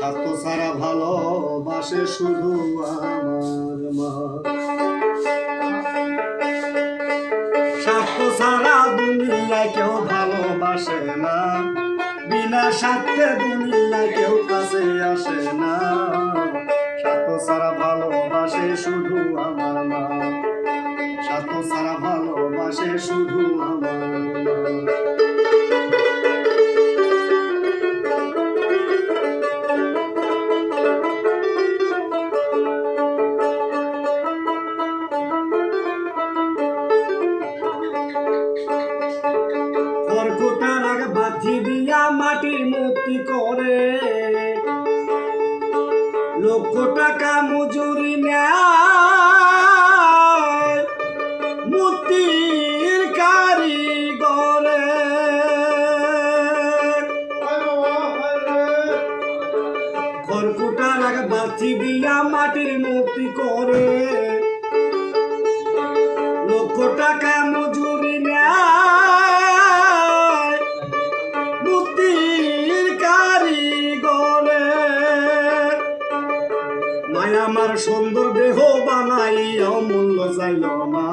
এত সারা ভালোবাসে শুধু আমার মা। স্বার্থ ছাড়া দুনিয়ায় কেউ ভালোবাসে না, বিনা স্বার্থে দুনিয়ায় কেউ কাছে আসে না। স্বার্থ ছাড়া ভালোবাসে শুধু আমার মা, স্বার্থ ছাড়া ভালোবাসে শুধু আমার মা। খড়কুটার আগে বাঁধি দিয়া মাটির মূর্তি করে, লক্ষ টাকা মজুরি নেয় মূর্তির কারিগরে। খড়কুটার আগে বাঁধি দিয়া মাটির মূর্তি করে, লক্ষ টাকা মজুরি নেয় মূর্তির কারিগরে। মায়া আমার সুন্দর দেহ বানাই অমূল্য চাইল না,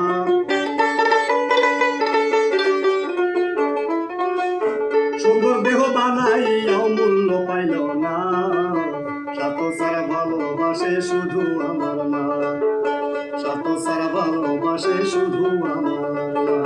সুন্দর দেহ বানাই অমূল্য পাইল না। স্বার্থ ছাড়া ভালোবাসে শুধু আমার মা, স্বার্থ ছাড়া ভালোবাসে শুধু আমার মা।